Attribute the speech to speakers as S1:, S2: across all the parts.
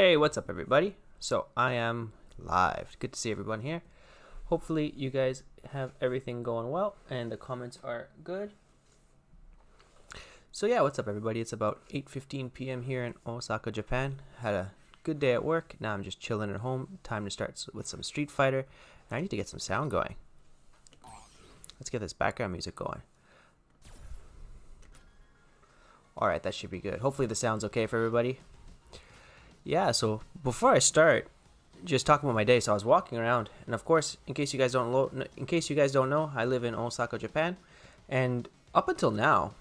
S1: Hey, what's up, everybody? So, I am live. Good to see everyone here. Hopefully, you guys have everything going well and the comments are good. So, yeah, what's up, everybody? It's about 8:15 p.m. here in Osaka, Japan. Had a good day at work. Now I'm just chilling at home. Time to start with some Street Fighter. And I need to get some sound going. Let's get this background music going. Alright, that should be good. Hopefully, the sound's okay for everybody. Yeah, so before I start, just talking about my day. So I was walking around, and of course, in case you guys don't know, I live in Osaka, Japan, and up until now,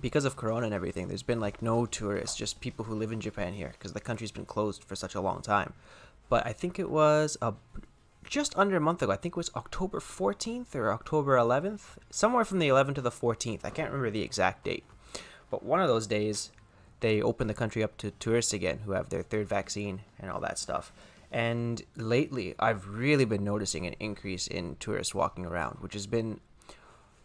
S1: because of Corona and everything, there's been like no tourists, just people who live in Japan here, because the country's been closed for such a long time. But I think it was just under a month ago. I think it was October 14th or October 11th, somewhere from the 11th to the 14th. I can't remember the exact date, but one of those days, they open the country up to tourists again who have their third vaccine and all that stuff. And lately, I've really been noticing an increase in tourists walking around, which has been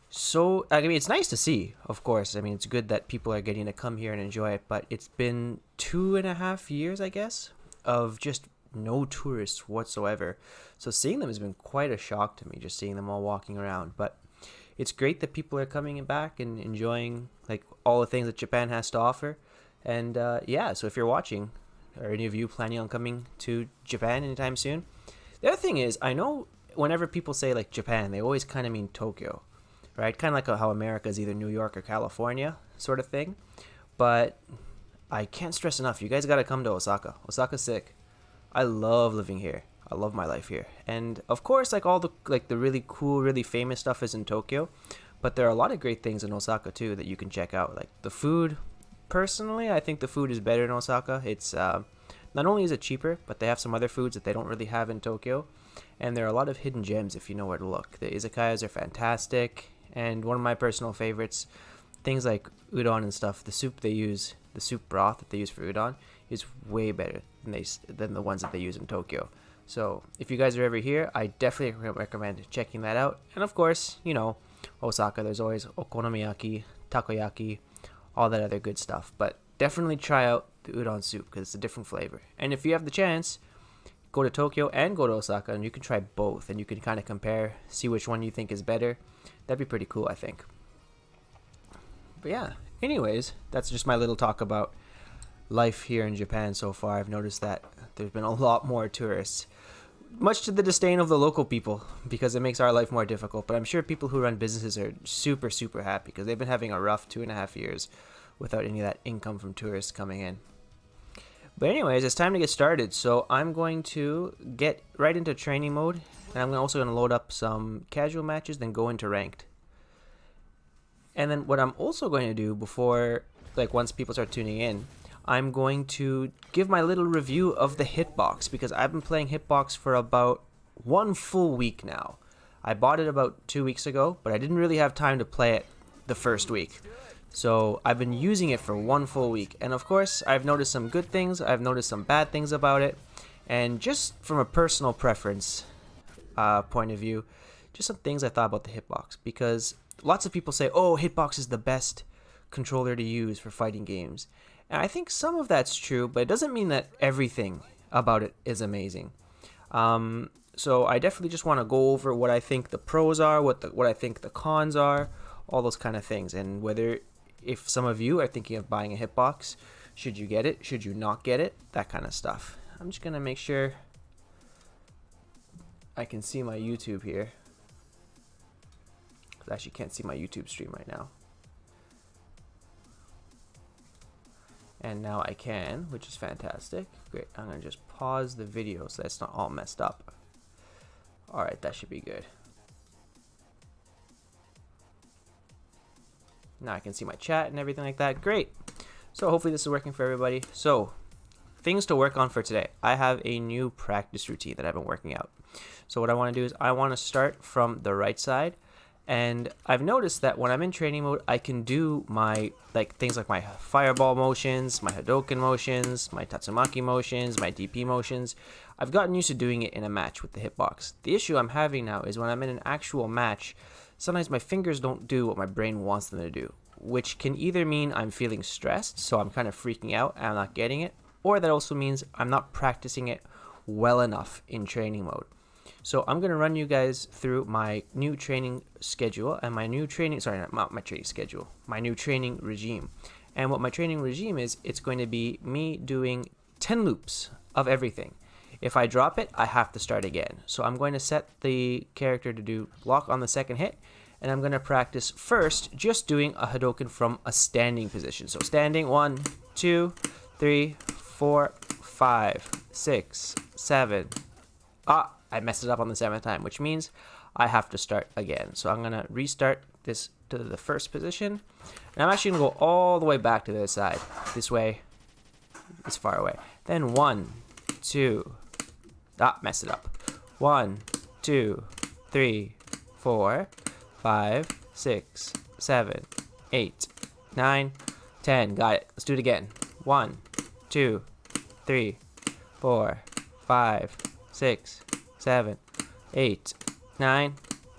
S1: so... I mean, it's nice to see, of course. I mean, it's good that people are getting to come here and enjoy it, but it's been 2.5 years, I guess, of just no tourists whatsoever. So seeing them has been quite a shock to me, just seeing them all walking around. But it's great that people are coming back and enjoying like all the things that Japan has to offer. And yeah, so if you're watching, or any of you planning on coming to Japan anytime soon, the other thing is, I know whenever people say like Japan, they always kind of mean Tokyo, right? Kind of like how America is either New York or California sort of thing. But I can't stress enough, you guys got to come to Osaka. Osaka's sick. I love living here. I love my life here. And of course, like all the really cool, really famous stuff is in Tokyo, but there are a lot of great things in Osaka too that you can check out, like the food. Personally, I think the food is better in Osaka. It's not only is it cheaper, but they have some other foods that they don't really have in Tokyo. And there are a lot of hidden gems if you know where to look. The izakayas are fantastic. And one of my personal favorites, things like udon and stuff, the soup they use, the soup broth that they use for udon, is way better than the ones that they use in Tokyo. So if you guys are ever here, I definitely recommend checking that out. And of course, you know, Osaka, there's always okonomiyaki, takoyaki, all that other good stuff. But definitely try out the udon soup because it's a different flavor. And if you have the chance, go to Tokyo and go to Osaka, and you can try both, and you can kind of compare, see which one you think is better. That'd be pretty cool, I think. But yeah, anyways, that's just my little talk about life here in Japan so far. I've noticed that there's been a lot more tourists, much to the disdain of the local people, because it makes our life more difficult. But I'm sure people who run businesses are super, super happy because they've been having a rough 2.5 years without any of that income from tourists coming in. But anyways, it's time to get started. So I'm going to get right into training mode, and I'm also going to load up some casual matches, then go into ranked. And then what I'm also going to do before, like once people start tuning in, I'm going to give my little review of the HITBOX, because I've been playing HITBOX for about 1 full week now. I bought it about 2 weeks ago, but I didn't really have time to play it the first week. So I've been using it for 1 full week. And of course, I've noticed some good things, I've noticed some bad things about it. And just from a personal preference point of view, just some things I thought about the HITBOX. Because lots of people say, oh, HITBOX is the best controller to use for fighting games. And I think some of that's true, but it doesn't mean that everything about it is amazing. So I definitely just want to go over what I think the pros are, what I think the cons are, all those kind of things. And whether, if some of you are thinking of buying a HITBOX, should you get it? Should you not get it? That kind of stuff. I'm just going to make sure I can see my YouTube here. I actually can't see my YouTube stream right now. And now I can, which is fantastic. Great, I'm gonna just pause the video so that's not all messed up. Alright, that should be good. Now I can see my chat and everything like that. Great. So hopefully this is working for everybody. So, things to work on for today. I have a new practice routine that I've been working out. So what I want to do is I want to start from the right side. And I've noticed that when I'm in training mode, I can do my things like my fireball motions, my Hadoken motions, my Tatsumaki motions, my DP motions. I've gotten used to doing it in a match with the HITBOX. The issue I'm having now is when I'm in an actual match, sometimes my fingers don't do what my brain wants them to do, which can either mean I'm feeling stressed, so I'm kind of freaking out and I'm not getting it, or that also means I'm not practicing it well enough in training mode. So I'm going to run you guys through my new training schedule and my new training, sorry, not my training schedule, my new training regime. And what my training regime is, it's going to be me doing 10 loops of everything. If I drop it, I have to start again. So I'm going to set the character to do block on the second hit, and I'm going to practice first just doing a Hadoken from a standing position. So standing, 1, 2, 3, 4, 5, 6, 7. I messed it up on the 7th time, which means I have to start again. So I'm going to restart this to the first position. And I'm actually going to go all the way back to the other side. This way, it's far away. Then 1, 2, messed it up. 1, 2, 3, 4, 5, 6, 7, 8, 9, 10. Got it. Let's do it again. 1, 2, 3, 4, 5, 6, 7, 8, 9,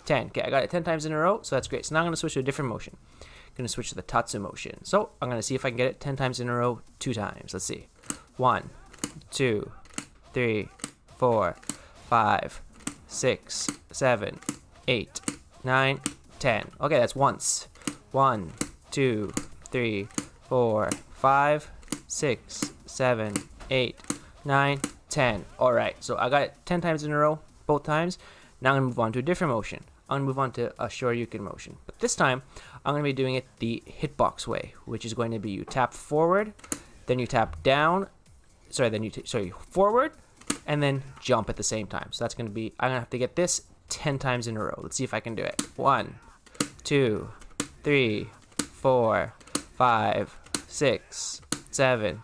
S1: 10. Okay, I got it 10 times in a row, so that's great. So now I'm going to switch to a different motion. I'm going to switch to the Tatsu motion. So I'm going to see if I can get it 10 times in a row, 2 times. Let's see. 1, 2, 3, 4, 5, 6, 7, 8, 9, 10. Okay, that's once. 1, 2, 3, 4, 5, 6, 7, 8, 9, 10. All right, so I got it 10 times in a row, both times. Now I'm going to move on to a different motion. I'm going to move on to a Shoryuken motion. But this time, I'm going to be doing it the hitbox way, which is going to be you tap forward, then you tap down, forward, and then jump at the same time. So that's going to be, I'm going to have to get this 10 times in a row. Let's see if I can do it. 1, 2, 3, 4, 5, 6, 7,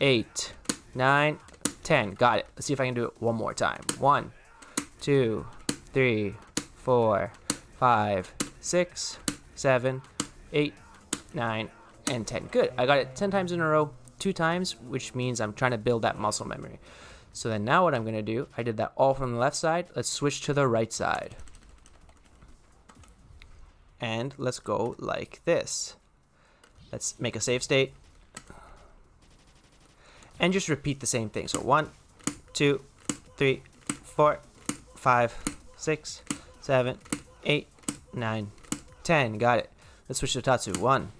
S1: 8, 9, 10. Got it. Let's see if I can do it one more time. 1, 2, 3, 4, 5, 6, 7, 8, 9, and 10. Good. I got it 10 times in a row, 2 times, which means I'm trying to build that muscle memory. So then now what I'm going to do, I did that all from the left side. Let's switch to the right side. And let's go like this. Let's make a save state. And just repeat the same thing. So 1, 2, 3, 4, 5, 6, 7, 8, 9, 10. Got it. Let's switch to Tatsu. 1,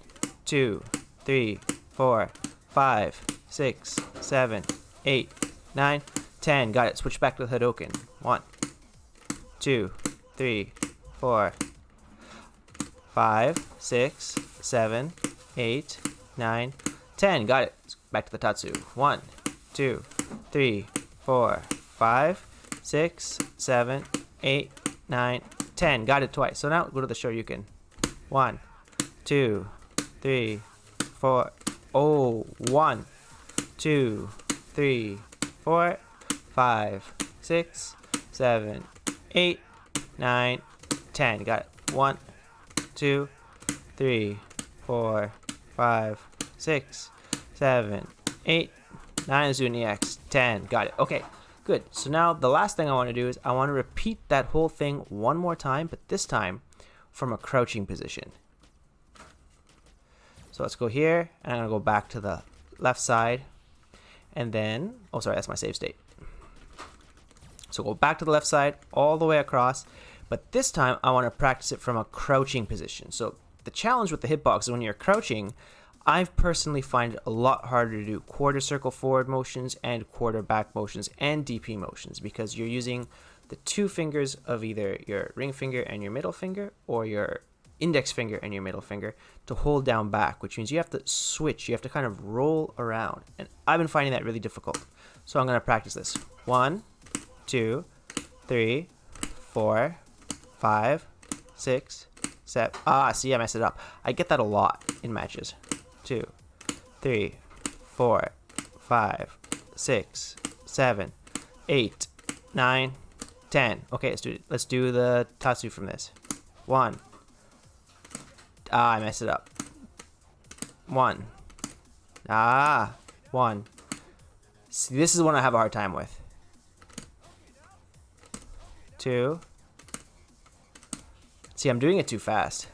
S1: 2, 3, 4, 5, 6, 7, 8, 9, 10. Got it. Switch back to the Hadoken. 1, 2, 3, 4, 5, 6, 7, 8, 9, 10. Got it. Back to the Tatsu. 1, 2, 3, 4, 5, 6, 7, 8, 9, 10. Got it twice. So now go to the Shoryuken. 1, 2, 3, 4. Oh, 1, 2, 3, 4, 5, 6, 7, 8, 9, 10. Got it. 1, 2, 3, 4, 5, 6, 7, 8, 9. Let's do an EX. 10. Got it. Okay, good. So now the last thing I want to do is I want to repeat that whole thing one more time, but this time from a crouching position. So let's go here, and I'm going to go back to the left side, and then, oh sorry, that's my save state. So go back to the left side, all the way across, but this time I want to practice it from a crouching position. So the challenge with the hitbox is when you're crouching, I personally find it a lot harder to do quarter circle forward motions and quarter back motions and DP motions, because you're using the 2 fingers of either your ring finger and your middle finger, or your index finger and your middle finger to hold down back, which means you have to switch. You have to kind of roll around. And I've been finding that really difficult. So I'm going to practice this. 1, 2, 3, 4, 5, 6, 7. See, I messed it up. I get that a lot in matches. 2, 3, 4, 5, 6, 7, 8, 9, 10. Okay, let's do the Tatsu from this. 1. I messed it up. 1. 1. See, this is one I have a hard time with. 2. See, I'm doing it too fast.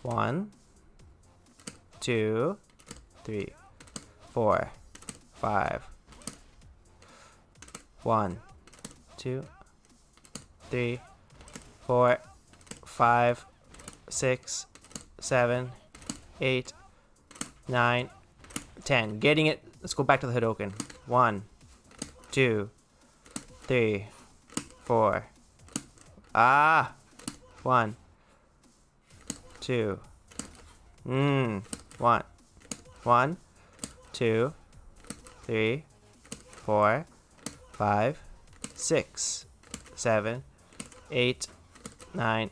S1: 1, 2, 3, 4, 5. 1, 2, 3, 4, 5, 6, 7, 8, 9, 10. Getting it. Let's go back to the Hadoken. 1, 2, 3, 4. 1, 2. 1, 2, 3, 4, 5, 6, 7, 8, 9,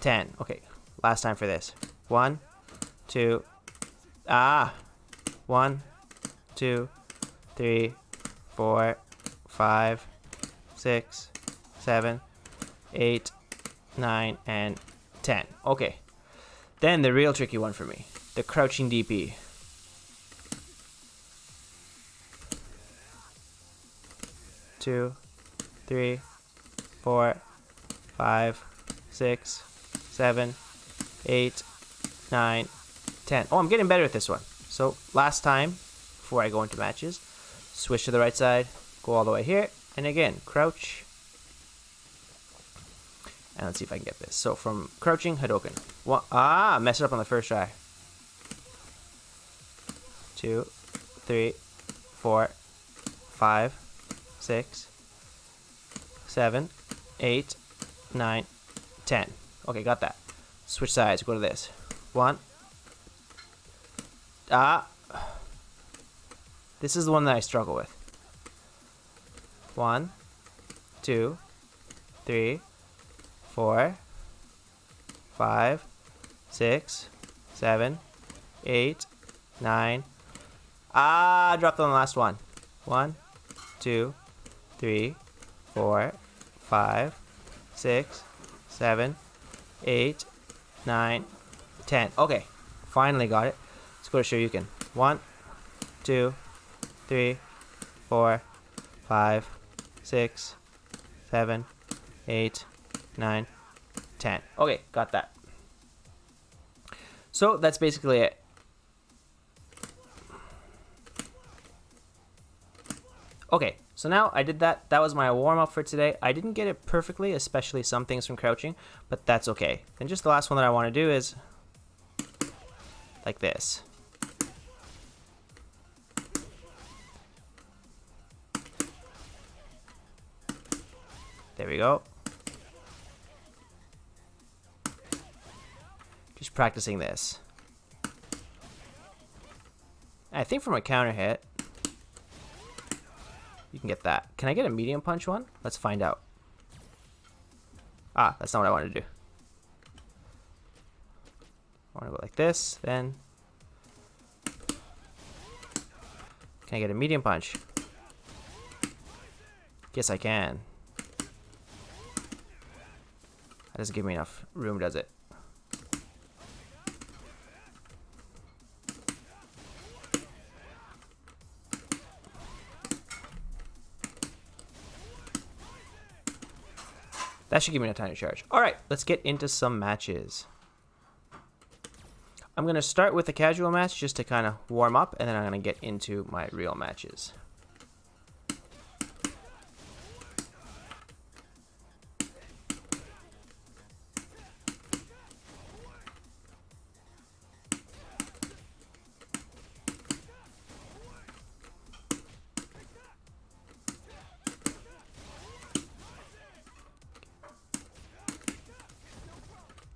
S1: 10. Okay, last time for this. 1, 2. 1, 2, 3, 4, 5, 6, 7, 8, 9, and 10. Okay. Then the real tricky one for me, the crouching DP. 2, 3, 4, 5, 6, 7, 8, 9, 10. Oh, I'm getting better at this one. So last time, before I go into matches, switch to the right side, go all the way here, and again, crouch. And let's see if I can get this. So from crouching, Hadoken. Messed it up on the first try. 2, 3, 4, 5, 6, 7, 8, 9, 10. Okay, got that. Switch sides, go to this. 1. This is the one that I struggle with. 1, 2, 3, 4, 5, 6, 7, 8, 9. Dropped on the last one. 1, 2, 3, 4, 5, 6, 7, 8, 9, 10. Okay, finally got it. Let's go to Shoryuken. 1, 2, 3, 4, 5, 6, 7, 8, 9, 10. Okay, got that. So that's basically it. Okay, so now I did that. That was my warm-up for today. I didn't get it perfectly, especially some things from crouching, but that's okay. Then just the last one that I want to do is like this. There we go. Just practicing this. I think from a counter hit, you can get that. Can I get a medium punch one? Let's find out. That's not what I wanted to do. I want to go like this, then. Can I get a medium punch? Yes, I can. That doesn't give me enough room, does it? That should give me enough time to charge. All right, let's get into some matches. I'm going to start with a casual match just to kind of warm up, and then I'm going to get into my real matches.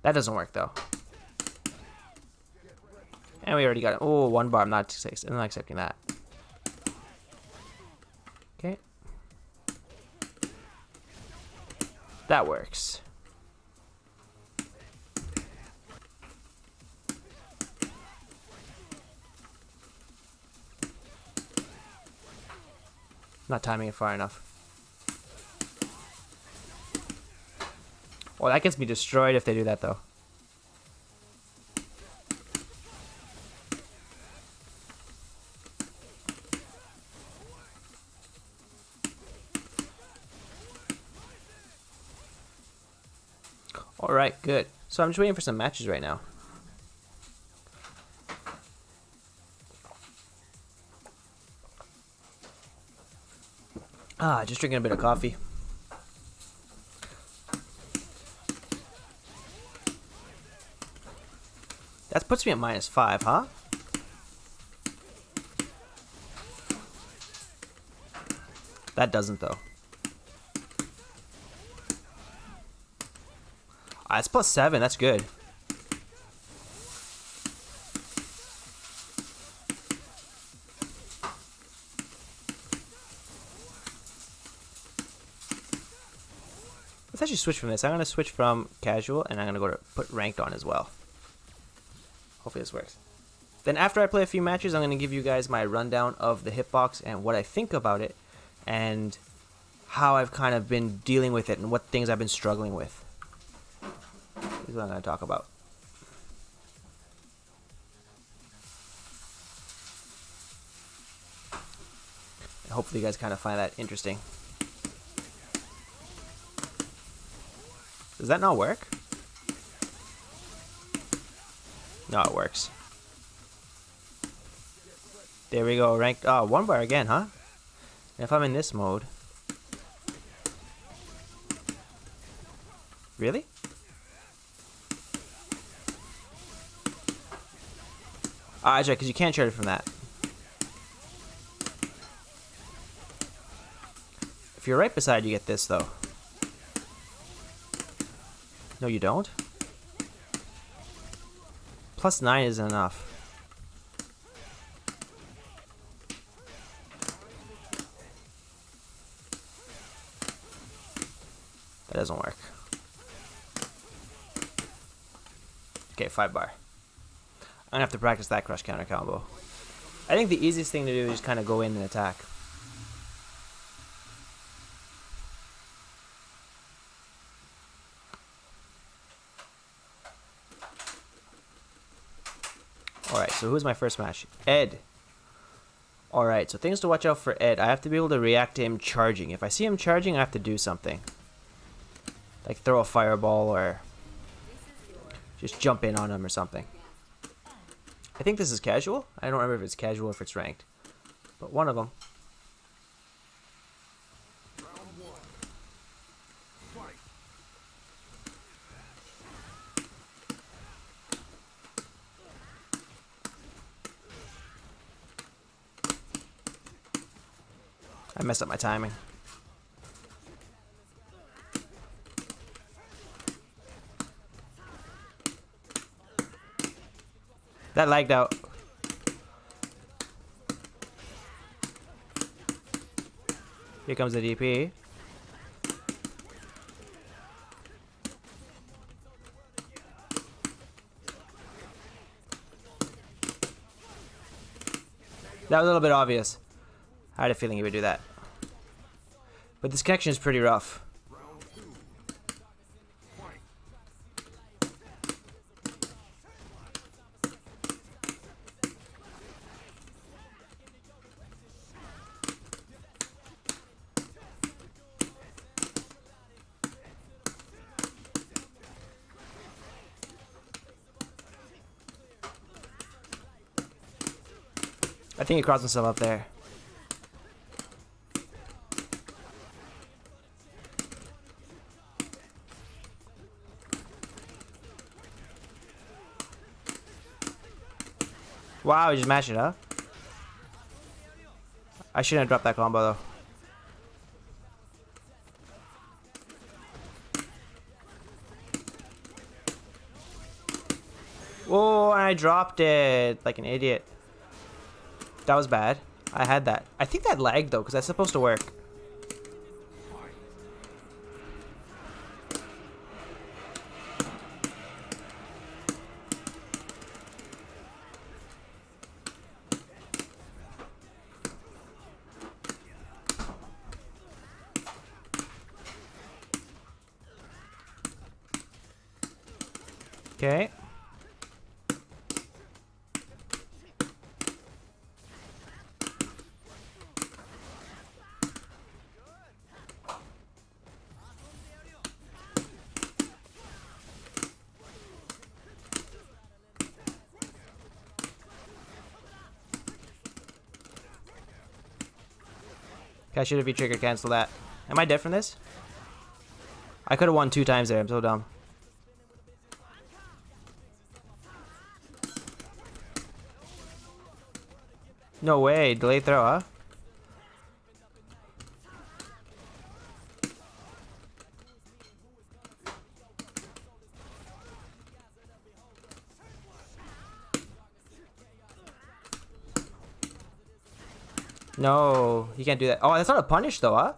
S1: That doesn't work though. And we already got it. Oh, one bar. I'm not accepting that. Okay. That works. Not timing it far enough. Well, that gets me destroyed if they do that, though. All right, good. So I'm just waiting for some matches right now. Just drinking a bit of coffee. That puts me at -5, huh? That doesn't, though. It's +7. That's good. Let's actually switch from this. I'm going to switch from casual, and I'm going to go to put ranked on as well. Hopefully this works. Then after I play a few matches, I'm going to give you guys my rundown of the hitbox and what I think about it, and how I've kind of been dealing with it and what things I've been struggling with. This is what I'm going to talk about. And hopefully you guys kind of find that interesting. Does that not work? No, it works. There we go, ranked. Oh, 1 bar again, huh? And if I'm in this mode. Really? That's right, because you can't chart it from that. If you're right beside, you get this, though. No, you don't? +9 isn't enough. That doesn't work. Okay, 5 bar. I'm gonna have to practice that crush counter combo. I think the easiest thing to do is just kind of go in and attack. Alright, so who's my first match? Ed. Alright, so things to watch out for Ed. I have to be able to react to him charging. If I see him charging, I have to do something. Like throw a fireball or just jump in on him or something. I think this is casual. I don't remember if it's casual or if it's ranked. But one of them. I messed up my timing. That lagged out. Here comes the DP. That was a little bit obvious. I had a feeling he would do that. But this connection is pretty rough. I think he crossed himself up there. Wow, he just matched it, huh? I shouldn't have dropped that combo, though. Whoa, and I dropped it like an idiot. That was bad. I had that. I think that lagged, though, because that's supposed to work. Okay. Okay, I should have trigger cancel that. Am I dead from this? I could have won 2 times there. I'm so dumb. No way. Delayed throw, huh? No, you can't do that. Oh, that's not a punish though, huh?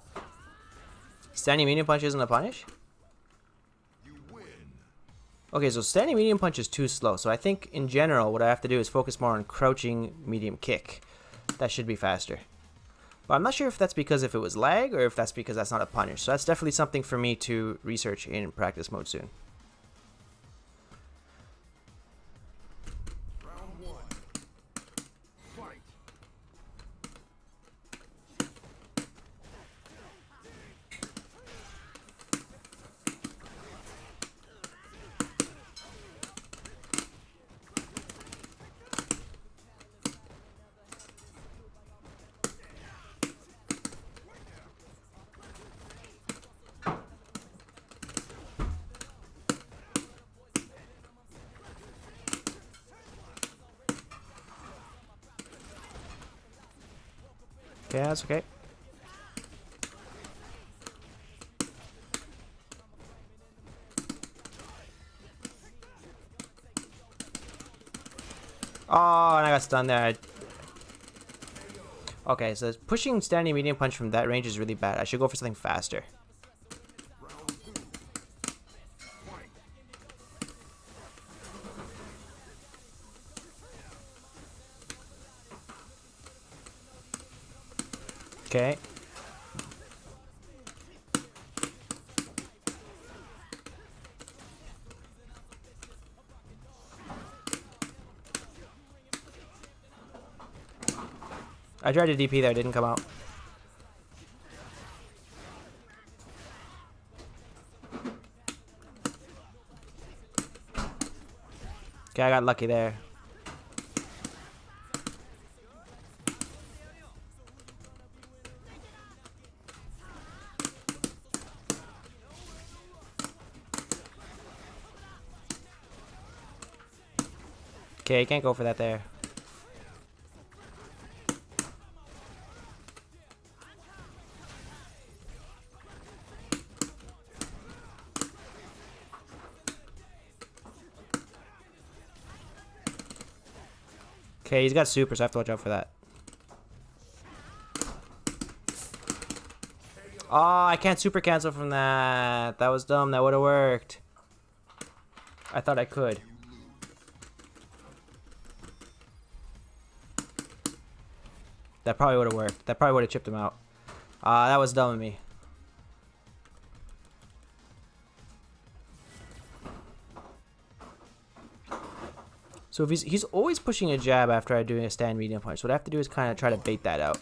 S1: Standing medium punch isn't a punish? Okay, so standing medium punch is too slow. So I think in general, what I have to do is focus more on crouching medium kick. That should be faster. But I'm not sure if that's because if it was lag or if that's because that's not a punish. So that's definitely something for me to research in practice mode soon. Okay, that's okay. Oh, and I got stunned there. Okay, so pushing standing medium punch from that range is really bad. I should go for something faster. Okay. I tried to DP there, it didn't come out. Okay, I got lucky there. Okay, you can't go for that there. Okay, he's got super, so I have to watch out for that. Oh, I can't super cancel from that. That was dumb. That would have worked. I thought I could. That probably would have worked. That probably would have chipped him out. That was dumb of me. So if he's always pushing a jab after I do a stand medium punch. So what I have to do is kind of try to bait that out.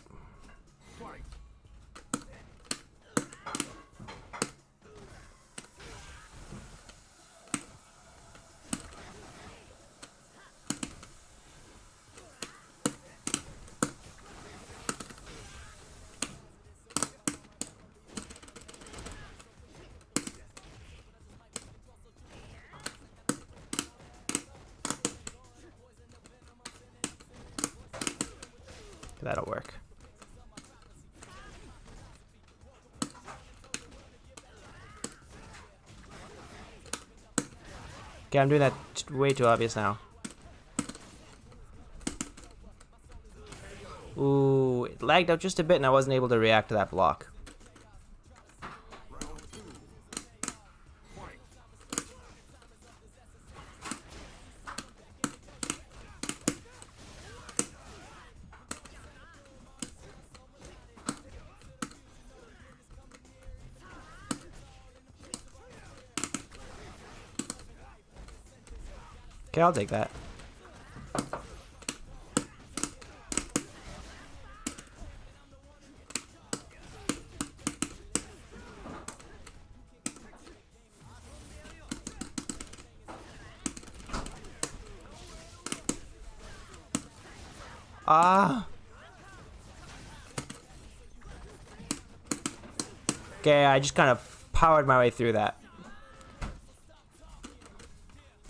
S1: That'll work. Okay, I'm doing that way too obvious now. Ooh, it lagged out just a bit and I wasn't able to react to that block. Okay, I'll take that. Ah. Okay, I just kind of powered my way through that.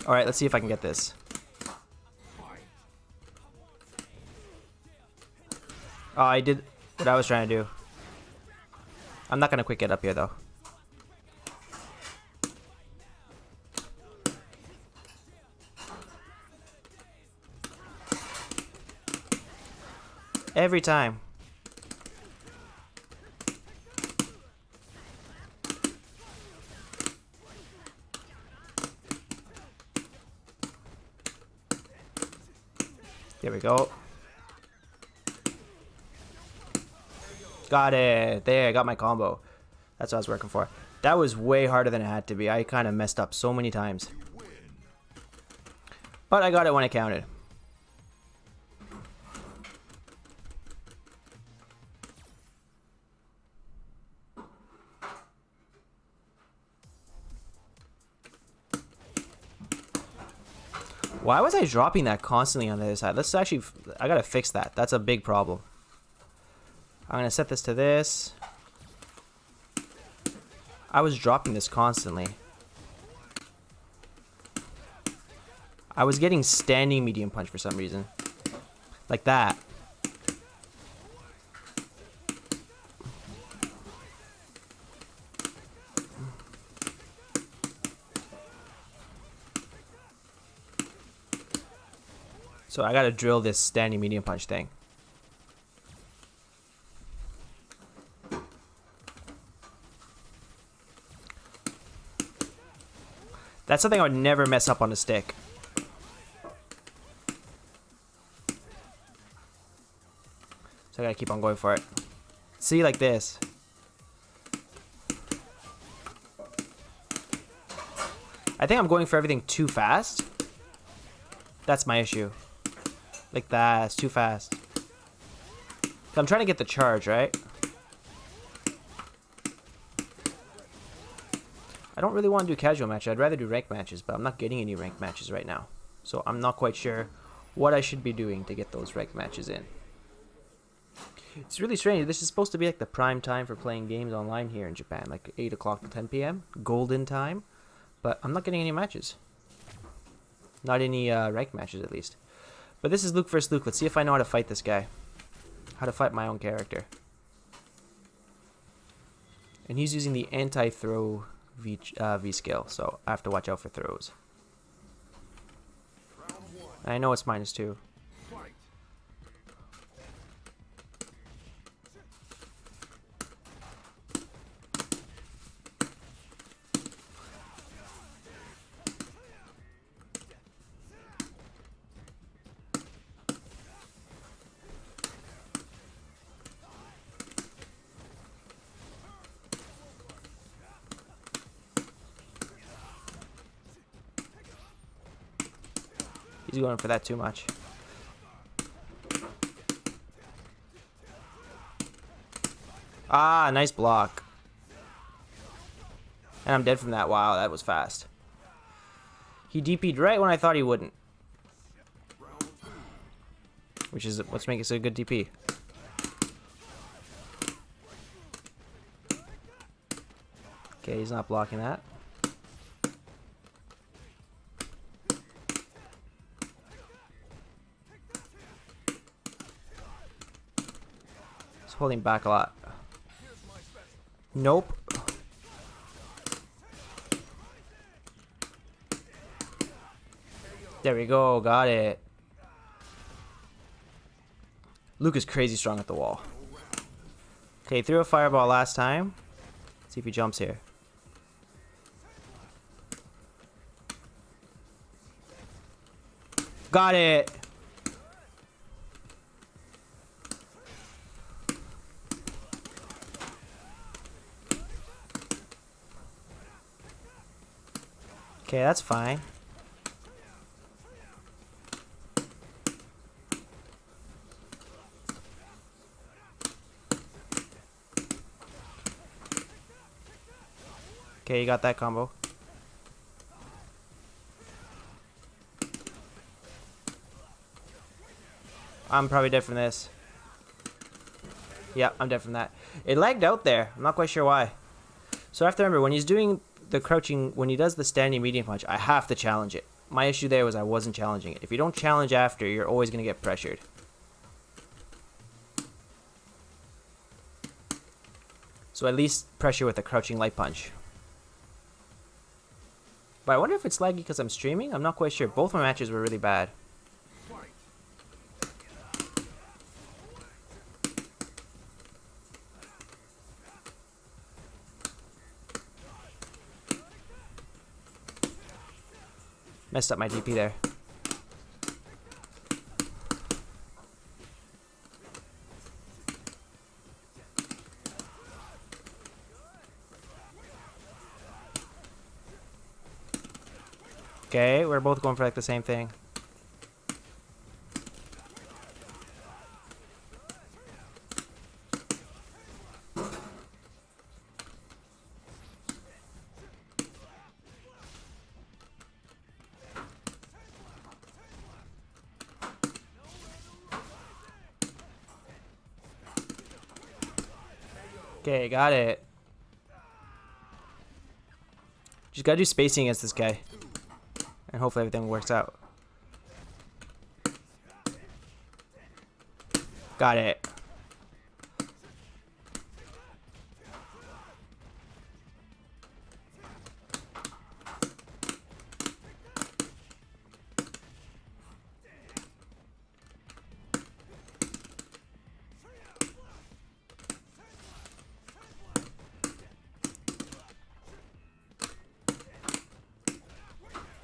S1: Alright, let's see if I can get this. Oh, I did what I was trying to do. I'm not going to quick get up here, though. Every time. There we go. Got it. There, I got my combo. That's what I was working for. That was way harder than it had to be. I kind of messed up so many times. But I got it when it counted. Why was I dropping that constantly on the other side? Let's actually... I gotta fix that. That's a big problem. I'm gonna set this to this. I was dropping this constantly. I was getting standing medium punch for some reason. Like that. So I gotta drill this standing medium punch thing. That's something I would never mess up on a stick. So I gotta keep on going for it. See, like this. I think I'm going for everything too fast. That's my issue. Like that, it's too fast. I'm trying to get the charge, right? I don't really want to do casual matches. I'd rather do ranked matches, but I'm not getting any ranked matches right now. So I'm not quite sure what I should be doing to get those ranked matches in. It's really strange. This is supposed to be like the prime time for playing games online here in Japan. Like 8 o'clock to 10 p.m. Golden time. But I'm not getting any matches. Not any ranked matches, at least. But this is Luke versus Luke. Let's see if I know how to fight this guy. How to fight my own character. And he's using the anti-throw V skill, so I have to watch out for throws. I know it's -2. He's going for that too much. Ah, nice block. And I'm dead from that. Wow, that was fast. He DP'd right when I thought he wouldn't. Which is what's making it a good DP. Okay, he's not blocking that. Holding back a lot. Nope. There we go. Got it. Luke is crazy strong at the wall. Okay, threw a fireball last time. Let's see if he jumps here. Got it. Okay, that's fine. Okay, you got that combo. I'm probably dead from this. Yeah, I'm dead from that. It lagged out there. I'm not quite sure why. So I have to remember, when he's doing the crouching, when he does the standing medium punch, I have to challenge it. My issue there was I wasn't challenging it. If you don't challenge after, you're always going to get pressured. So at least pressure with a crouching light punch. But I wonder if it's laggy because I'm streaming? I'm not quite sure. Both my matches were really bad. Messed up my DP there. Okay, we're both going for like the same thing. Okay, got it. Just gotta do spacing against this guy. And hopefully everything works out. Got it.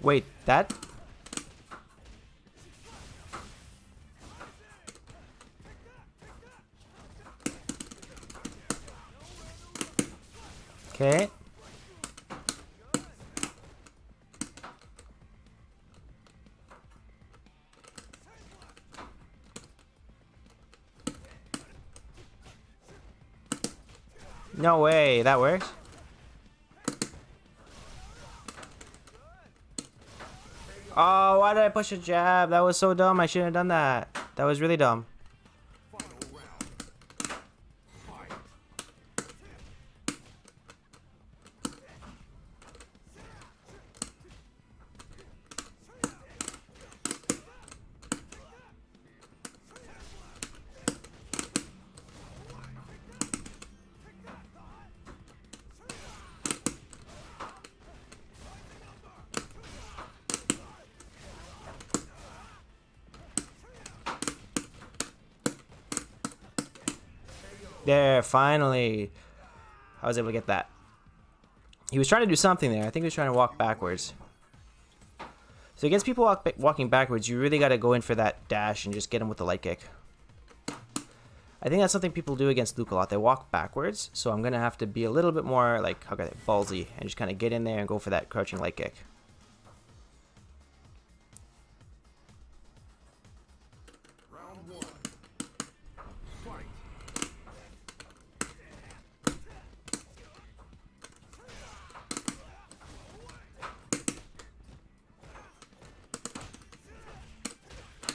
S1: Wait, that? Okay. No way, that works? Oh, why did I push a jab? That was so dumb. I shouldn't have done that. That was really dumb. There, finally. I was able to get that. He was trying to do something there. I think he was trying to walk backwards. So against people walking backwards, you really got to go in for that dash and just get him with the light kick. I think that's something people do against Luke a lot. They walk backwards, so I'm going to have to be a little bit more, like, how can I say, ballsy, and just kind of get in there and go for that crouching light kick.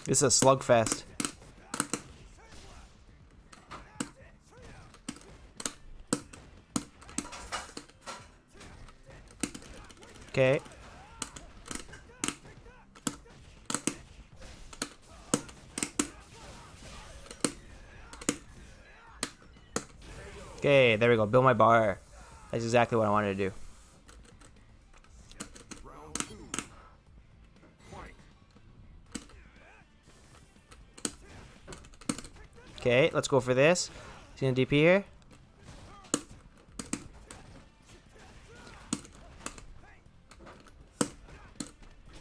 S1: This is a slugfest. Okay. Okay, there we go. Build my bar. That's exactly what I wanted to do. Okay, let's go for this. See the DP here?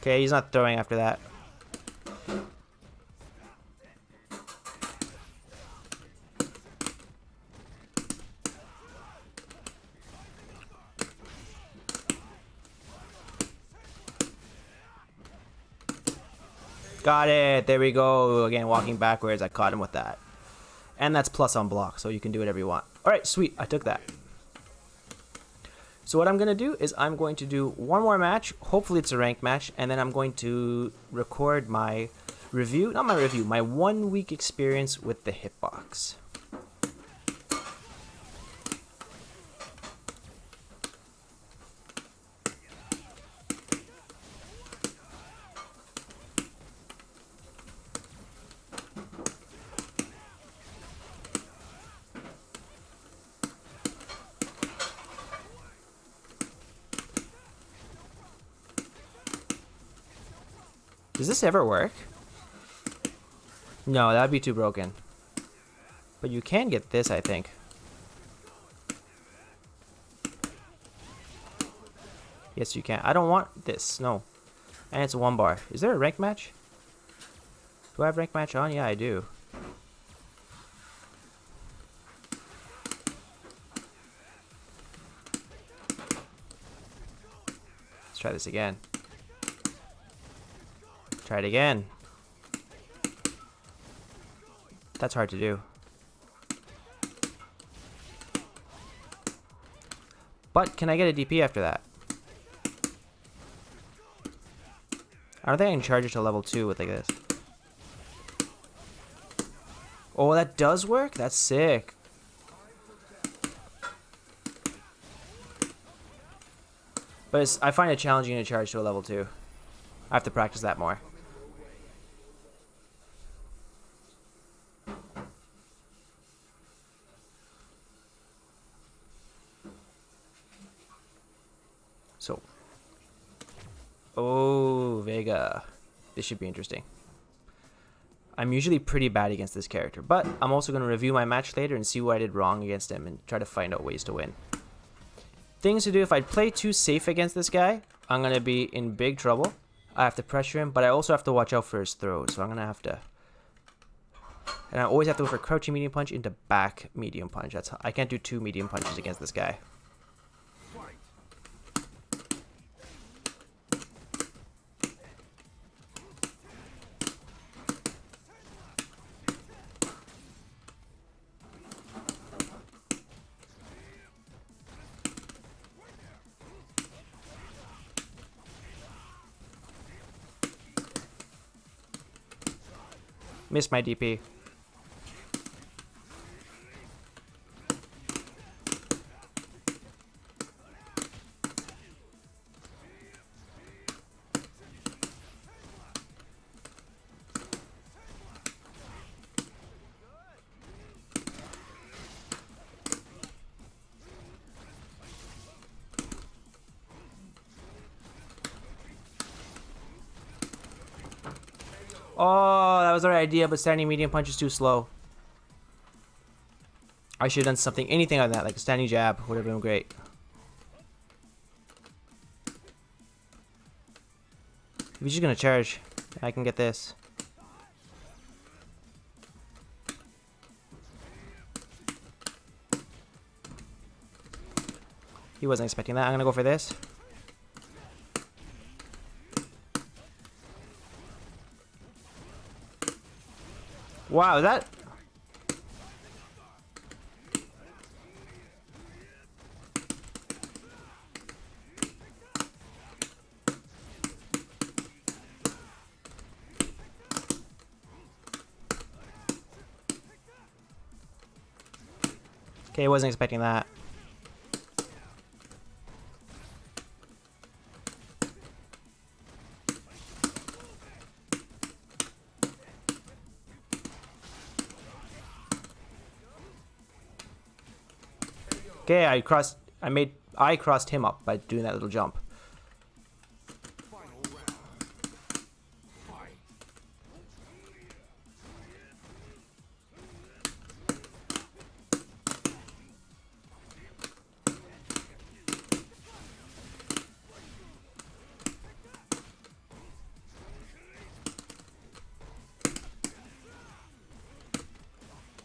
S1: Okay, he's not throwing after that. Got it. There we go. Again, walking backwards. I caught him with that. And that's plus on block, so you can do whatever you want. Alright, sweet. I took that. So what I'm going to do is I'm going to do one more match. Hopefully it's a ranked match. And then I'm going to record my review. Not my review. My 1 week experience with the HITBOX. Does this ever work? No, that'd be too broken. But you can get this, I think. Yes, you can. I don't want this. No. And it's a 1 bar. Is there a rank match? Do I have rank match on? Yeah, I do. Let's try this again. Try it again. That's hard to do. But can I get a DP after that? I don't think I can charge it to level 2 with like this. Oh, that does work? That's sick. But I find it challenging to charge to a level 2. I have to practice that more. So. Oh, Vega. This should be interesting. I'm usually pretty bad against this character, but I'm also going to review my match later and see what I did wrong against him and try to find out ways to win. Things to do: if I play too safe against this guy, I'm going to be in big trouble. I have to pressure him, but I also have to watch out for his throws, so I'm going to have to... And I always have to go for crouching medium punch into back medium punch. I can't do 2 medium punches against this guy. Missed my DP. Oh, that was the right idea, but standing medium punch is too slow. I should have done something, anything like that, like a standing jab would have been great. If he's just gonna charge, I can get this. He wasn't expecting that. I'm gonna go for this. Wow, that... Okay, I wasn't expecting that. Okay, I crossed him up by doing that little jump.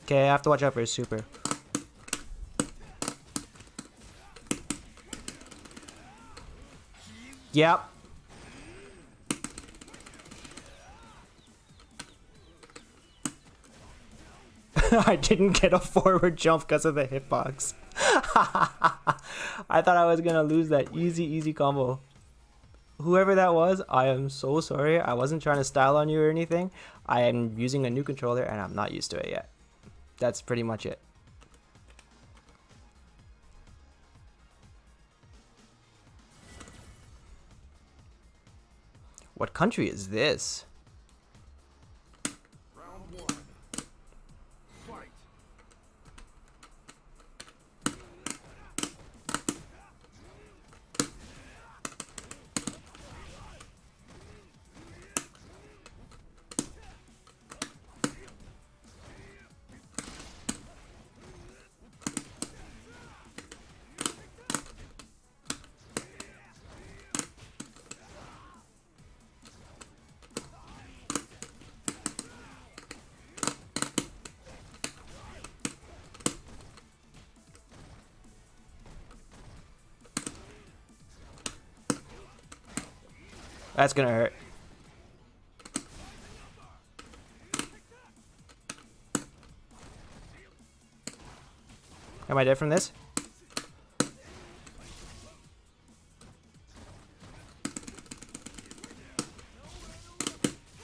S1: Okay, I have to watch out for his super. Yep. I didn't get a forward jump because of the hitbox. I thought I was gonna lose that easy combo. Whoever that was, I am so sorry. I wasn't trying to style on you or anything. I am using a new controller and I'm not used to it yet. That's pretty much it. What country is this?
S2: Round 1. Fight.
S1: That's gonna hurt. Am I dead from this?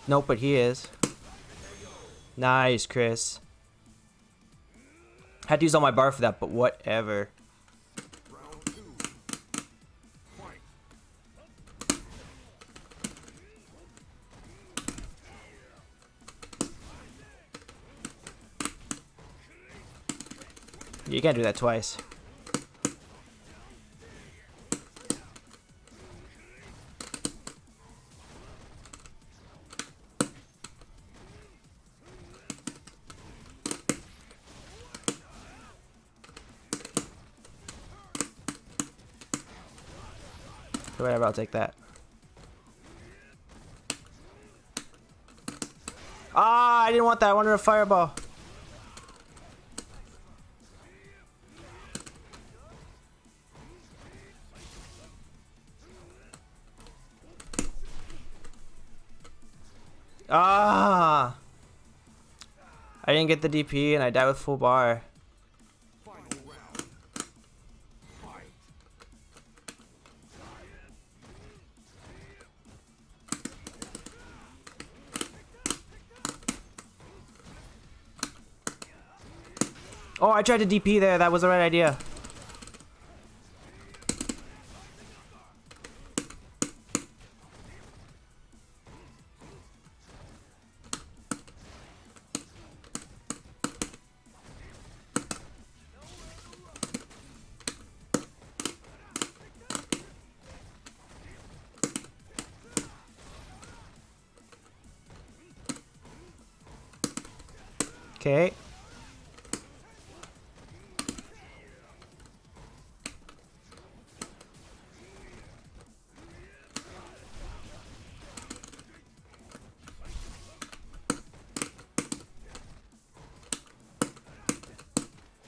S1: Nope, but he is. Nice, Chris. Had to use all my bar for that, but whatever.
S2: Round 2. Fight.
S1: You can't do that twice. Whatever, I'll take that. Ah, I didn't want that. I wanted a fireball. Ah! I didn't get the DP and I died with full bar.
S2: Final round. Fight.
S1: Oh, I tried to DP there. That was the right idea. Okay.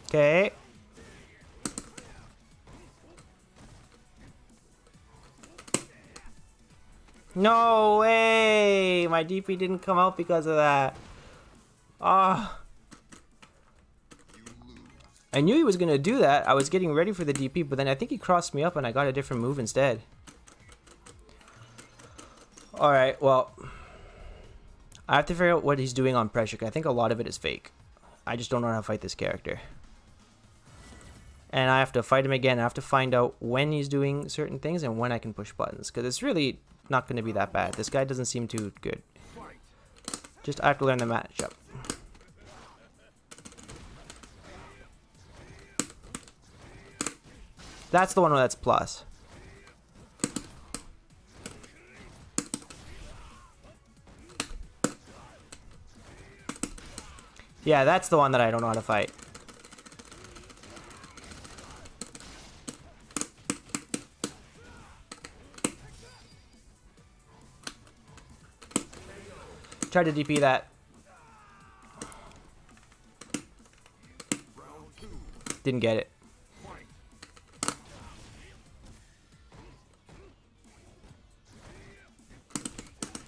S1: Okay. No way! My DP didn't come out because of that. Ah. I knew he was going to do that. I was getting ready for the DP, but then I think he crossed me up and I got a different move instead. Alright, well. I have to figure out what he's doing on pressure, 'cause I think a lot of it is fake. I just don't know how to fight this character. And I have to fight him again. I have to find out when he's doing certain things and when I can push buttons, because it's really not going to be that bad. This guy doesn't seem too good.
S2: Fight.
S1: Just I have to learn the matchup. That's the one that's plus. Yeah, that's the one that I don't know how to fight. Tried to DP that.
S2: Round 2.
S1: Didn't get it.
S2: Fight.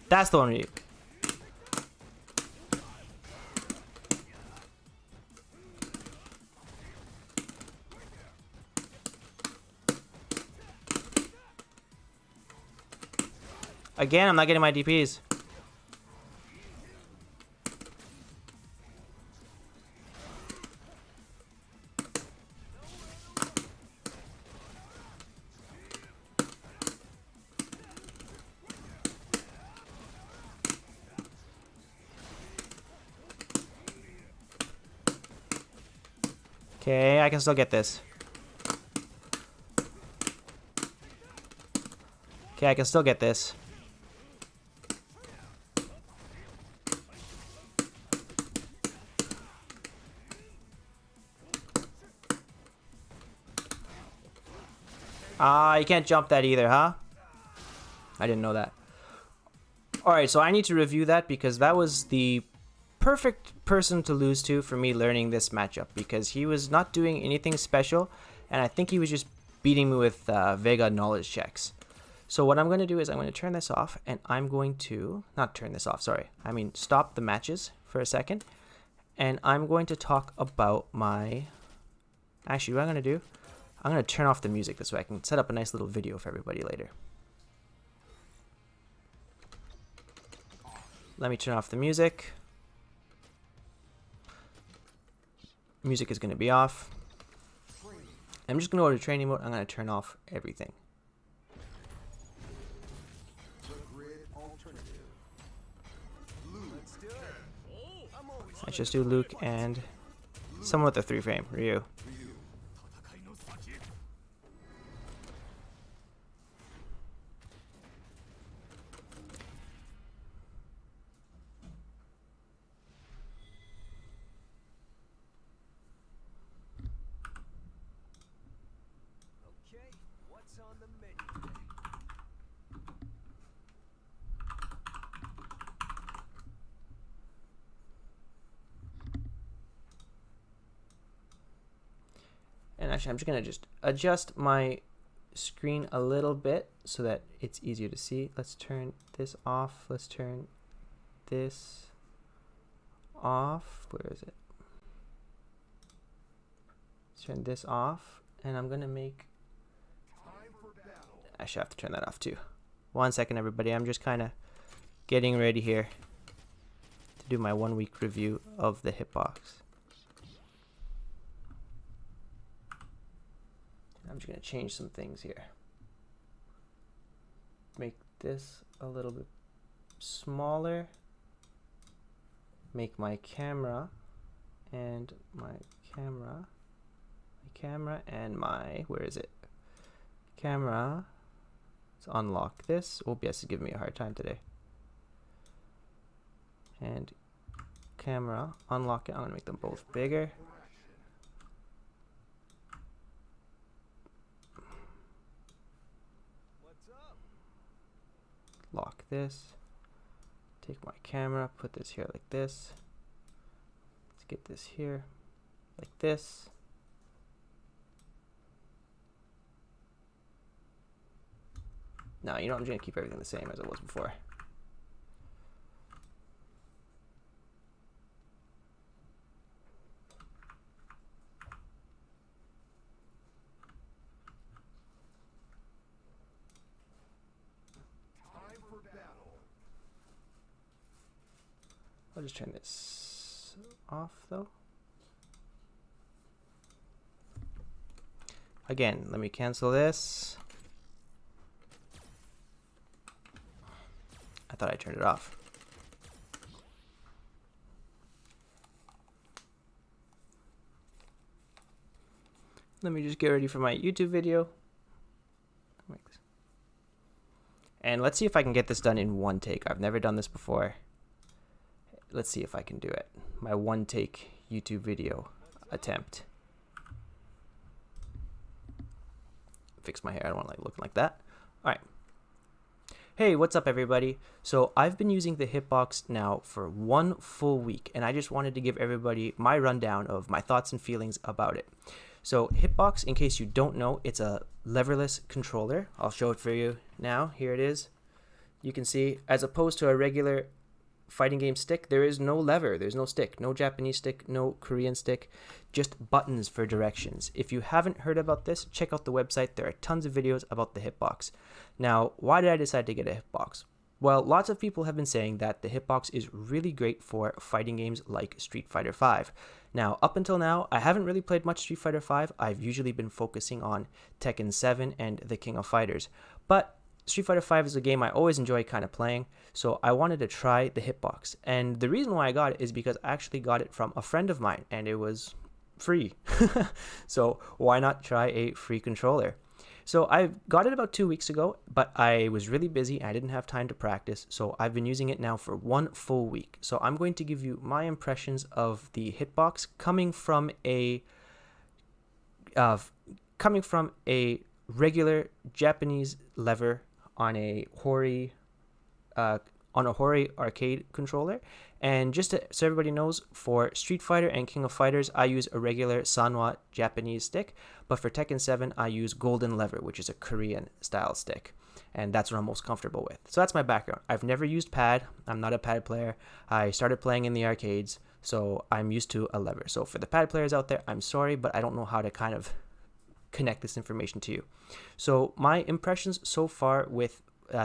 S1: That's the one we need. Again, I'm not getting my DPs. Okay, I can still get this. Okay, I can still get this. Ah, you can't jump that either, huh? I didn't know that. Alright, so I need to review that because that was the perfect person to lose to for me learning this matchup, because he was not doing anything special and I think he was just beating me with Vega knowledge checks. So what I'm going to do is I'm going to turn this off, and I'm going to, not turn this off, sorry. I mean stop the matches for a second, and I'm going to talk about my, actually what I'm going to do, I'm going to turn off the music this way I can set up a nice little video for everybody later. Let me turn off the music. Music is going to be off. I'm just going to go to training mode. I'm going to turn off everything. Let's just do Luke and someone with a 3-frame, Ryu.
S3: Okay, what's on the menu today?
S1: And actually, I'm just going to just adjust my screen a little bit so that it's easier to see. Let's turn this off. Let's turn this off. Where is it? Let's turn this off. And I'm going to make... I should have to turn that off too. 1 second, everybody. I'm just kind of getting ready here to do my 1-week review of the HITBOX. I'm just going to change some things here. Make this a little bit smaller. Make my camera and my camera and my, where is it? Camera. Let's unlock this. OBS is giving me a hard time today. And camera, unlock it. I'm going to make them both bigger. Lock this. Take my camera, put this here like this. Let's get this here like this. Now, you know, I'm just going to keep everything the same as it was before. I'll just turn this off though. Again, let me cancel this. I thought I turned it off. Let me just get ready for my YouTube video. And let's see if I can get this done in one take. I've never done this before. Let's see if I can do it. My 1-take YouTube video attempt. Fix my hair. I don't want to looking like that. All right. Hey, what's up, everybody? So I've been using the HITBOX now for 1 full week, and I just wanted to give everybody my rundown of my thoughts and feelings about it. So HITBOX, in case you don't know, it's a leverless controller. I'll show it for you now. Here it is. You can see, as opposed to a regular fighting game stick, there is no lever, there's no stick, no Japanese stick, no Korean stick, just buttons for directions. If you haven't heard about this, check out the website. There are tons of videos about the HITBOX. Now, why did I decide to get a HITBOX? Well, lots of people have been saying that the HITBOX is really great for fighting games like Street Fighter V. Now, up until now, I haven't really played much Street Fighter V. I've usually been focusing on Tekken 7 and the King of Fighters. But Street Fighter V is a game I always enjoy kind of playing, so I wanted to try the HITBOX. And the reason why I got it is because I actually got it from a friend of mine, and it was free. So why not try a free controller? So I got it about 2 weeks ago, but I was really busy. I didn't have time to practice, so I've been using it now for 1 full week. So I'm going to give you my impressions of the HITBOX coming from a regular Japanese lever on a Hori arcade controller. And just so everybody knows, for Street Fighter and King of Fighters, I use a regular Sanwa Japanese stick, but for Tekken 7, I use Golden Lever, which is a Korean style stick. and that's what I'm most comfortable with. So that's my background. I've never used pad. I'm not a pad player. I started playing in the arcades, so I'm used to a lever. So for the pad players out there, I'm sorry, but I don't know how to kind of connect this information to you. So my impressions so far with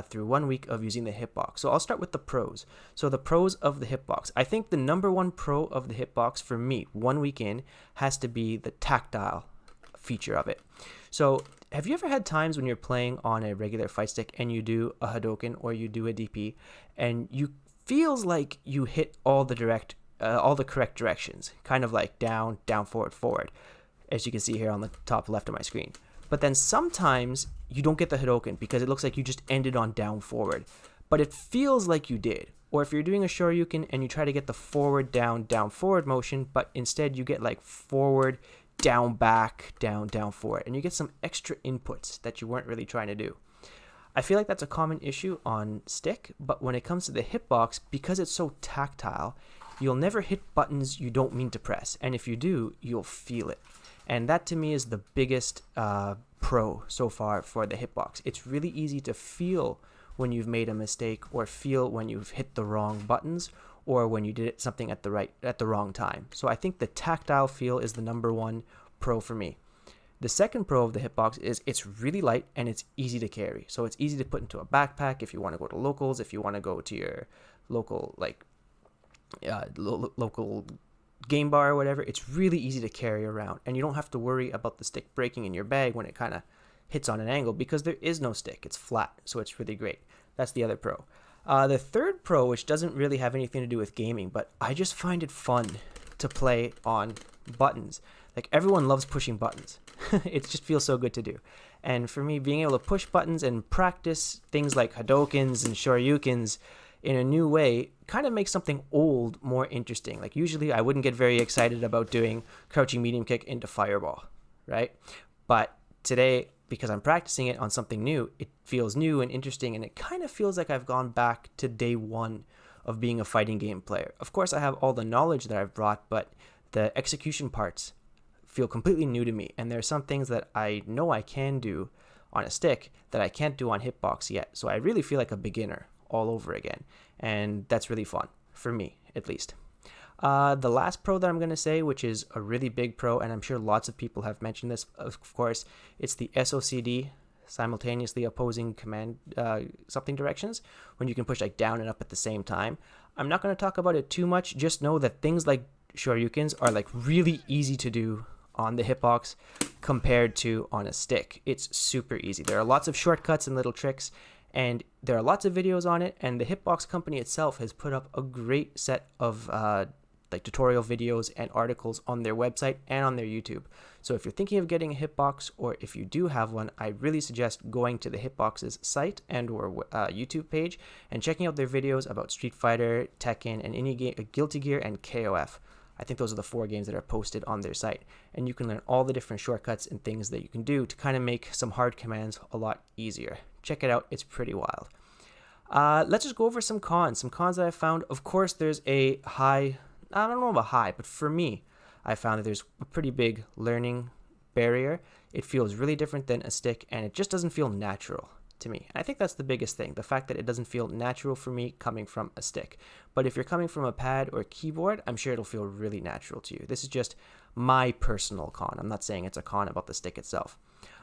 S1: through 1 week of using the HITBOX. So I'll start with the pros. So the pros of the HITBOX. I think the number one pro of the HITBOX for me 1 week in has to be the tactile feature of it. So have you ever had times when you're playing on a regular fight stick and you do a Hadoken or you do a DP and you feels like you hit all the correct directions, kind of like down, down, forward, forward, as you can see here on the top left of my screen. But then sometimes you don't get the Hadoken because it looks like you just ended on down forward, but it feels like you did. Or if you're doing a Shoryuken and you try to get the forward, down, down, forward motion, but instead you get like forward, down, back, down, down, forward, and you get some extra inputs that you weren't really trying to do. I feel like that's a common issue on stick, but when it comes to the HITBOX, because it's so tactile, you'll never hit buttons you don't mean to press, and if you do, you'll feel it. And that to me is the biggest pro so far for the HITBOX. It's really easy to feel when you've made a mistake or feel when you've hit the wrong buttons or when you did something at the wrong time. So I think the tactile feel is the number one pro for me. The second pro of the HITBOX is it's really light and it's easy to carry. So it's easy to put into a backpack if you want to go to locals, if you want to go to your local local game bar or whatever. It's really easy to carry around and you don't have to worry about the stick breaking in your bag when it kind of hits on an angle because there is no stick. It's flat, so it's really great. That's the other pro. The third pro, which doesn't really have anything to do with gaming, but I just find it fun to play on buttons. Like everyone loves pushing buttons. It just feels so good to do. And for me, being able to push buttons and practice things like Hadokens and Shoryukens in a new way kind of makes something old more interesting. Like usually I wouldn't get very excited about doing crouching medium kick into fireball, right? But today, because I'm practicing it on something new, it feels new and interesting, and it kind of feels like I've gone back to day one of being a fighting game player. Of course, I have all the knowledge that I've brought, but the execution parts feel completely new to me, and there are some things that I know I can do on a stick that I can't do on HITBOX yet. So I really feel like a beginner all over again, and that's really fun for me, at least. The last pro that I'm going to say, which is a really big pro, and I'm sure lots of people have mentioned this, of course, it's the SOCD, simultaneously opposing command something directions, when you can push like down and up at the same time. I'm not going to talk about it too much. Just know that things like Shoryukens are like really easy to do on the HITBOX compared to on a stick. It's super easy. There are lots of shortcuts and little tricks, and there are lots of videos on it, and the HITBOX company itself has put up a great set of like tutorial videos and articles on their website and on their YouTube. So if you're thinking of getting a HITBOX, or if you do have one, I really suggest going to the HITBOX's site and or YouTube page and checking out their videos about Street Fighter, Tekken, and any game, Guilty Gear, and KOF. I think those are the 4 games that are posted on their site, and you can learn all the different shortcuts and things that you can do to kind of make some hard commands a lot easier. Check it out. It's pretty wild. Let's just go over some cons that I found. Of course, there's a high, I don't know about high, but for me, I found that there's a pretty big learning barrier. It feels really different than a stick, and it just doesn't feel natural to me. And I think that's the biggest thing, the fact that it doesn't feel natural for me coming from a stick. But if you're coming from a pad or keyboard, I'm sure it'll feel really natural to you. This is just my personal con. I'm not saying it's a con about the stick itself.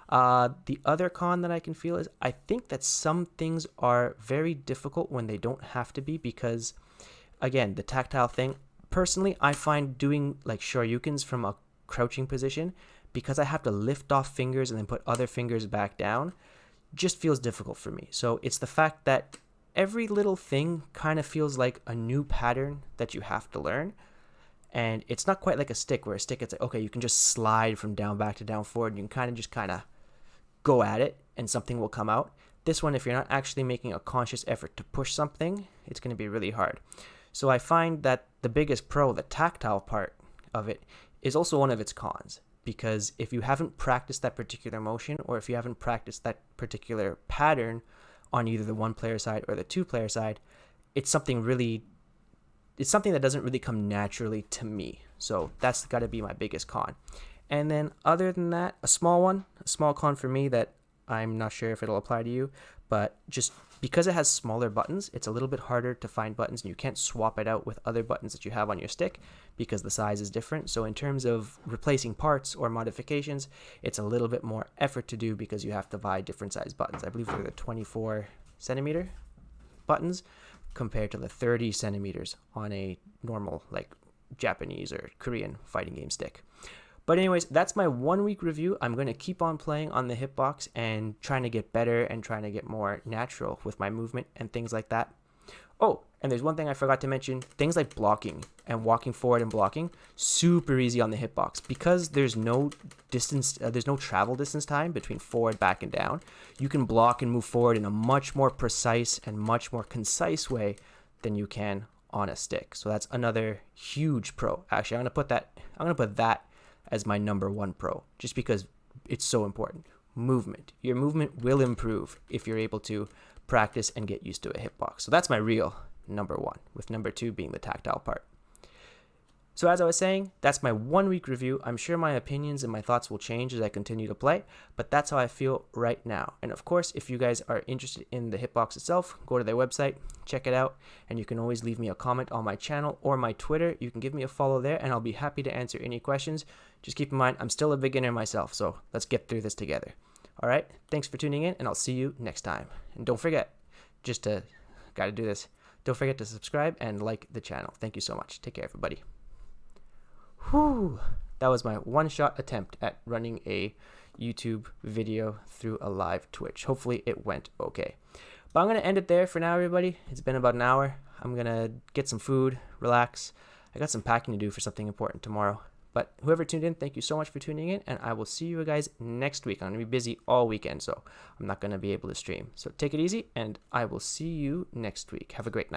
S1: The other con that I can feel is I think that some things are very difficult when they don't have to be, because again, the tactile thing, personally, I find doing like Shoryukens from a crouching position, because I have to lift off fingers and then put other fingers back down, just feels difficult for me. So it's the fact that every little thing kind of feels like a new pattern that you have to learn. And it's not quite like a stick, where a stick, it's like, okay, you can just slide from down back to down forward. And you can kind of go at it and something will come out. This one, if you're not actually making a conscious effort to push something, it's going to be really hard. So I find that the biggest pro, the tactile part of it, is also one of its cons. Because if you haven't practiced that particular motion, or if you haven't practiced that particular pattern on either the 1-player side or the 2-player side, it's something that doesn't really come naturally to me. So that's got to be my biggest con. And then other than that, a small con for me that I'm not sure if it'll apply to you, but just because it has smaller buttons, it's a little bit harder to find buttons, and you can't swap it out with other buttons that you have on your stick because the size is different. So in terms of replacing parts or modifications, it's a little bit more effort to do because you have to buy different size buttons. I believe they're the 24 centimeter buttons compared to the 30 centimeters on a normal like Japanese or Korean fighting game stick. But anyways, that's my 1 week review. I'm going to keep on playing on the HITBOX and trying to get better and trying to get more natural with my movement and things like that. Oh, and there's one thing I forgot to mention. Things like blocking and walking forward and blocking, super easy on the HITBOX. Because there's no distance, there's no travel distance time between forward, back, and down. You can block and move forward in a much more precise and much more concise way than you can on a stick. So that's another huge pro. Actually, I'm gonna put that as my number 1 pro, just because it's so important. Movement. Your movement will improve if you're able to practice and get used to a HITBOX. So that's my real number 1, with number 2 being the tactile part. So as I was saying, that's my 1 week review. I'm sure my opinions and my thoughts will change as I continue to play, but that's how I feel right now. And of course, if you guys are interested in the HITBOX itself, go to their website, check it out, and you can always leave me a comment on my channel or my Twitter. You can give me a follow there, and I'll be happy to answer any questions. Just keep in mind, I'm still a beginner myself, so let's get through this together. All right, thanks for tuning in, and I'll see you next time. And don't forget, gotta do this, don't forget to subscribe and like the channel. Thank you so much. Take care, everybody. Whew, that was my one-shot attempt at running a YouTube video through a live Twitch. Hopefully it went okay. But I'm going to end it there for now, everybody. It's been about an hour. I'm going to get some food, relax. I got some packing to do for something important tomorrow. But whoever tuned in, thank you so much for tuning in, and I will see you guys next week. I'm going to be busy all weekend, so I'm not going to be able to stream. So take it easy, and I will see you next week. Have a great night.